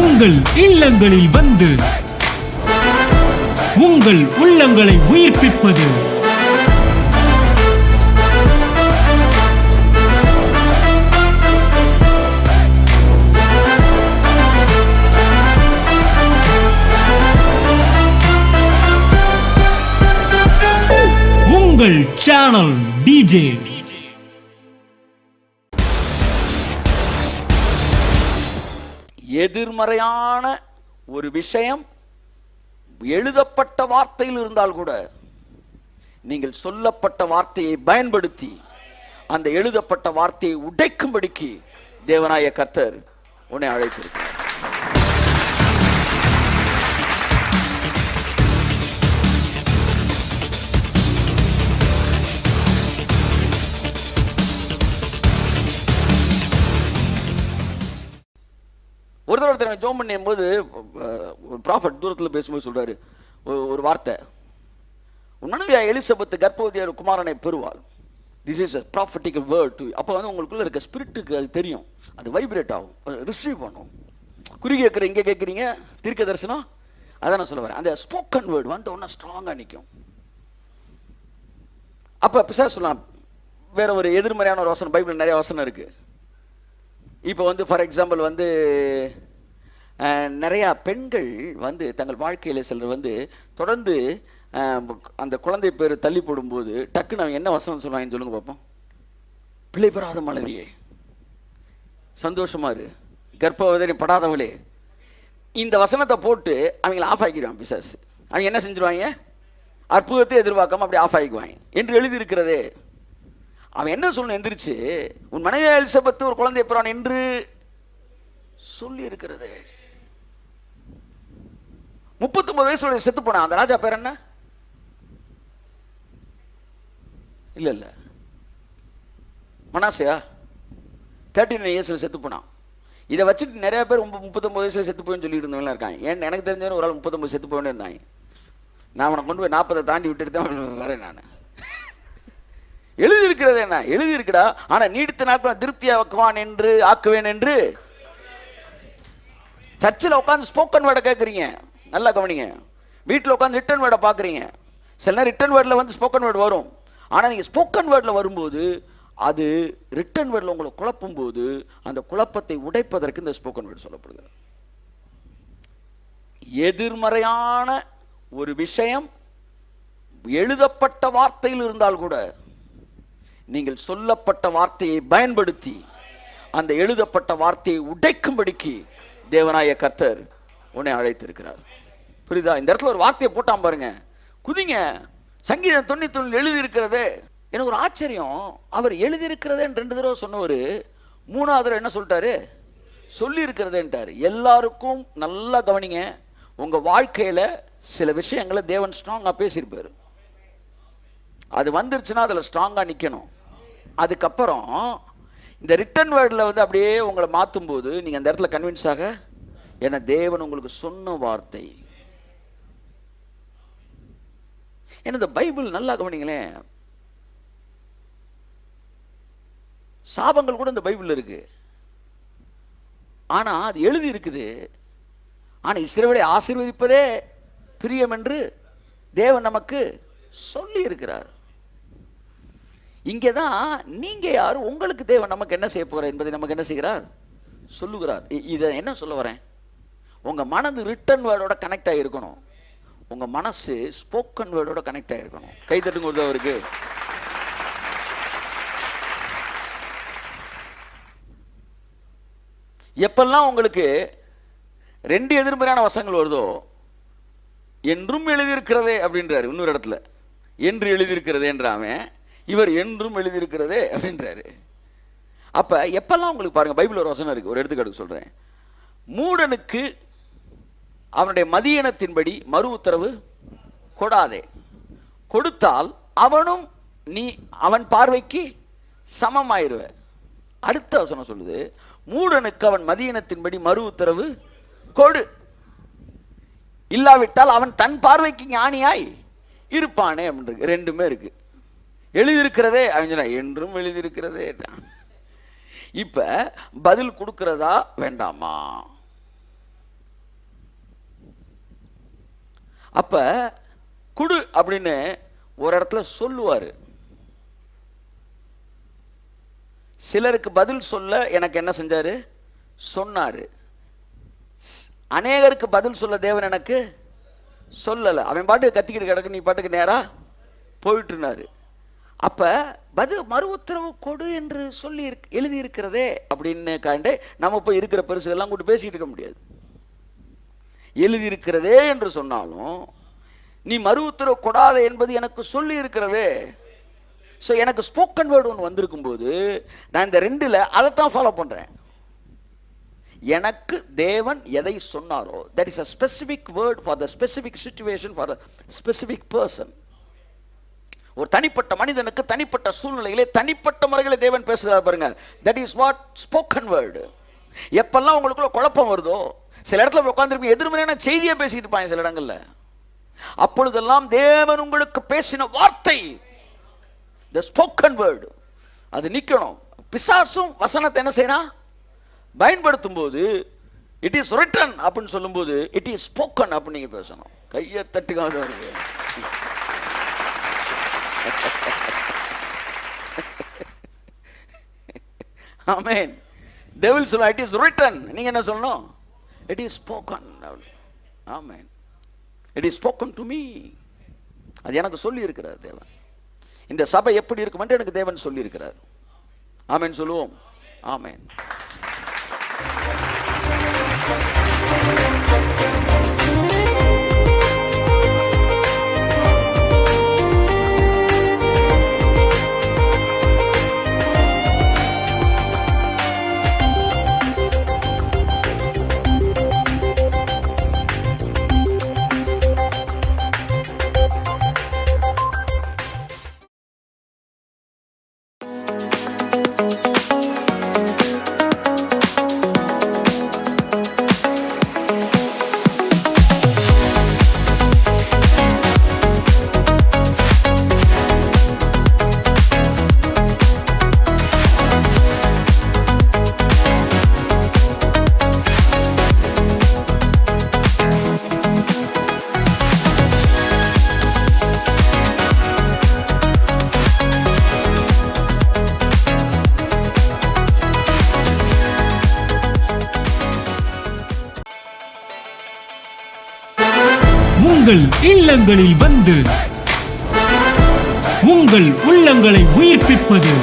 உங்கள் இல்லங்களில் வந்து உங்கள் உள்ளங்களை உயிர்ப்பிப்பது உங்கள் சேனல் டிஜே. எதிர்மறையான ஒரு விஷயம் எழுதப்பட்ட வார்த்தையில் இருந்தால் கூட நீங்கள் சொல்லப்பட்ட வார்த்தையை பயன்படுத்தி அந்த எழுதப்பட்ட வார்த்தையை உடைக்கும்படிக்கு தேவனாய கர்த்தர் உன்னை அழைத்திருக்கிறார். ஒருத்தர் ஜோம் பண்ணும் போது ஒரு ப்ராஃபட் தூரத்தில் பேசும்போது சொல்றாரு ஒரு வார்த்தை, உன் மனைவியா எலிசபெத் கர்ப்பவதியார் குமாரனை பெறுவாள். This is a prophetical word to you. அப்போ வந்து உங்களுக்குள்ள இருக்க ஸ்பிரிட்டுக்கு அது தெரியும், அது வைப்ரேட் ஆகும், ரிசீவ் பண்ணும். குறி கேட்குற இங்கே கேட்குறீங்க தீர்க்க தரிசனம், அதான் நான் சொல்ல வரேன். அந்த ஸ்போக்கன் வேர்டு வந்து ஒன்றா ஸ்ட்ராங்காக நிற்கும். அப்போ பிசாசு சொல்லலாம், வேற ஒரு எதிர்மறையான ஒரு வசனம், பைபிள் நிறைய வசனம் இருக்கு. இப்போ வந்து ஃபார் எக்ஸாம்பிள் வந்து நிறையா பெண்கள் வந்து தங்கள் வாழ்க்கையில் சிலர் வந்து தொடர்ந்து அந்த குழந்தை பேர் தள்ளி போடும்போது டக்குன்னு அவங்க என்ன வசனம் சொல்லுவாங்கன்னு சொல்லுங்க பார்ப்போம். பிள்ளை பெறாத மலரியே, சந்தோஷமா இரு, கர்ப்பவதி படாதவளே, இந்த வசனத்தை போட்டு அவங்கள ஆஃப் ஆக்கிடுவாங்க பிசாசு. அவங்க என்ன செஞ்சிருவாங்க, அற்புதத்தை எதிர்பார்க்காம அப்படி ஆஃப் ஆகிக்குவாங்க என்று எழுதியிருக்கிறதே. அவன் என்ன சொல்லணும், எந்திரிச்சு உன் மனைவி எலிசபெத் ஒரு குழந்தை பெறான் என்று சொல்லி இருக்கிறது. 39 வயசுல செத்து போனான் அந்த ராஜா பேர் என்ன? இல்ல மனாசையா 39 இயர்ஸ்ல செத்து போனான். இதை வச்சுட்டு நிறைய பேர் 39 வயசுல செத்து போயின்னு சொல்லிட்டு இருந்தவங்க இருக்காங்க. ஏன் எனக்கு தெரிஞ்சவங்க ஒரு ஆள் 39 செத்து போயின்னு இருந்தாங்க. நான் அவனை கொண்டு போய் 40 தாண்டி விட்டுட்டு தான் வரேன். நான் எழுதி இருக்கிறது என்ன எழுதி இருக்குடா, ஆனா நீடித்த நாட்கள் திருப்தியாக்குவான் என்று ஆக்குவேன் என்று. சர்ச்சில் உட்காந்து ஸ்போக்கன் வேர்டை கேட்குறீங்க, நல்லா கவனிங்க. வீட்டில் உட்காந்து ரிட்டன் வேர்டை பார்க்குறீங்க. சில நேரம் ரிட்டன் வேர்டில் வந்து ஸ்போக்கன் வேர்டு வரும். ஆனால் நீங்கள் ஸ்போக்கன் வேர்டில் வரும்போது அது ரிட்டன் வேர்டில் உங்களை குழப்பும் போது அந்த குழப்பத்தை உடைப்பதற்கு இந்த ஸ்போக்கன் வேர்டு சொல்லப்படுகிறது. எதிர்மறையான ஒரு விஷயம் எழுதப்பட்ட வார்த்தையில் இருந்தால் கூட நீங்கள் சொல்லப்பட்ட வார்த்தையை பயன்படுத்தி அந்த எழுதப்பட்ட வார்த்தையை உடைக்கும்படிக்கு தேவனாய கர்த்தர் உன்னை அழைத்திருக்கிறார். புரியுதா? இந்த இடத்துல ஒரு வார்த்தையை போட்டான் பாருங்க, குதிங்க. சங்கீதம் 91 எழுதி இருக்கிறது. எனக்கு ஒரு ஆச்சரியம், அவர் எழுதி இருக்கிறதேன்னு 2 தடவை சொன்னவர் 3வது தடவை என்ன சொல்லிட்டாரு, சொல்லி இருக்கிறதேன்ட்டாரு. எல்லாருக்கும் நல்லா கவனிங்க, உங்க வாழ்க்கையில சில விஷயங்களை தேவன் ஸ்ட்ராங்கா பேசியிருப்பாரு. அது வந்துருச்சுன்னா அதில் ஸ்ட்ராங்காக நிற்கணும். அதுக்கப்புறம் இந்த ரிட்டன் வேர்டில் வந்து அப்படியே உங்களை மாற்றும் போது நீங்கள் அந்த இடத்துல கன்வின்ஸ் ஆக, ஏன்னா தேவன் உங்களுக்கு சொன்ன வார்த்தை. ஏன்னா இந்த பைபிள் நல்லா கவனிங்களேன், சாபங்கள் கூட இந்த பைபிள் இருக்கு, ஆனால் அது எழுதி இருக்குது. ஆனால் இஸ்ரவேலை ஆசீர்வதிப்பதே பிரியம் என்று தேவன் நமக்கு சொல்லி இருக்கிறார். இங்கேதான் நீங்க யாரு, உங்களுக்கு தேவன் நமக்கு என்ன செய்ய போறார் என்பதை நமக்கு என்ன செய்கிறார் சொல்லுகிறார். இதை என்ன சொல்ல வரேன், உங்க மனது ரிட்டன் வேர்டோட கனெக்ட் ஆகிருக்கணும், உங்க மனசு ஸ்போக்கன் வேர்டோட கனெக்ட் ஆகிருக்கணும். கை தட்டுங்க அவருக்கு. எப்பெல்லாம் உங்களுக்கு 2 எதிர்மறையான வசனங்கள் வருதோ, என்றும் எழுதியிருக்கிறதே அப்படின்றாரு. இன்னொரு இடத்துல என்று எழுதியிருக்கிறதே என்றாமே, இவர் என்றும் எழுதியிருக்கிறதே அப்படின்றாரு. அப்ப எப்பெல்லாம் உங்களுக்கு பாருங்க, பைபிள் ஒரு வசனம் இருக்கு, ஒரு எடுத்துக்காட்டு சொல்றேன். மூடனுக்கு அவனுடைய மதியனத்தின்படி மறு உத்தரவு கொடாதே, கொடுத்தால் அவனும் நீ அவன் பார்வைக்கு சமமாயிருவ. அடுத்த வசனம் சொல்லுது, மூடனுக்கு அவன் மதியனத்தின்படி மறு உத்தரவு கொடு, இல்லாவிட்டால் அவன் தன் பார்வைக்கு ஞானியாய் இருப்பானே அப்படின்னு. 2மே இருக்கு. எழுதியிருக்கிறதே என்றும் எழுதியிருக்கிறதே. இப்ப பதில் கொடுக்கிறதா வேண்டாமா? அப்ப குடு அப்படின்னு ஒரு இடத்துல சொல்லுவாரு. சிலருக்கு பதில் சொல்ல எனக்கு என்ன செஞ்சாரு? சொன்னாரு. அநேகருக்கு பதில் சொல்ல தேவன் எனக்கு சொல்லலை. அவன் பாட்டுக்கு கத்திக்கிட்டு கிடக்கு, நீ பாட்டுக்கு நேரா போயிட்டு இருந்தாரு. அப்ப மறு உத்தரவு கொடு என்று சொல்லி எழுதி இருக்கிறதே அப்படின்னு காண்டே நம்ம போய் இருக்கிற பெருசுகள்லாம் கூட்டு பேசிட்டு இருக்க முடியாது. எழுதி இருக்கிறதே என்று சொன்னாலும் நீ மறு உத்தரவு கொடாத என்பது எனக்கு சொல்லி இருக்கிறதே. ஸோ எனக்கு ஸ்போக்கன் வேர்டு ஒன்று வந்திருக்கும் போது நான் இந்த ரெண்டில் அதைத்தான் ஃபாலோ பண்ணுறேன். எனக்கு தேவன் எதை சொன்னாரோ, that is a specific word for the specific situation for a specific person. ஒரு தனிப்பட்ட மனிதனுக்கு தனிப்பட்ட சூழ்நிலையிலே தனிப்பட்ட முறைகளை தேவன் பேசுகிறார் பாருங்க. That is what spoken word. எப்பெல்லாம் உங்களுக்குள்ள குழப்பம் வருதோ, சில இடத்துல உட்காந்துருப்பீங்க, எதிர்மறையான செய்தியை பேசிட்டு இருப்பாங்க சில இடங்கள்ல, அப்பொழுதெல்லாம் தேவன் உங்களுக்கு பேசின வார்த்தை, the spoken word, அது நிக்கணும். பிசாசும் வசனத்தை என்ன செய்யணும்? பயன்படுத்தும் போது இட் இஸ் ரிட்டன் அப்படின்னு சொல்லும் போது இட் இஸ் ஸ்போக்கன் அப்படின்னு நீங்க பேசணும். கையை தட்டுக்காக வருது. ஆமென். டெவில் சொல்ல இட் இஸ் ரிட்டன், நீங்க என்ன சொல்லணும்? It is spoken. Amen. It is spoken to me. அது எனக்கு சொல்லி இருக்கிறார் தேவன். இந்த சபை எப்படி இருக்கும் என்று எனக்கு தேவன் சொல்லி இருக்கிறார். ஆமென் சொல்லுவோம். ஆமென். உங்கள் இல்லங்களில் வந்து உங்கள் உள்ளங்களை உயிர்ப்பிப்பது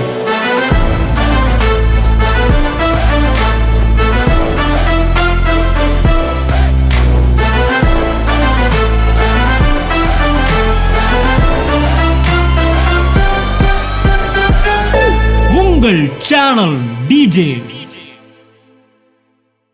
உங்கள் சேனல் டிஜே.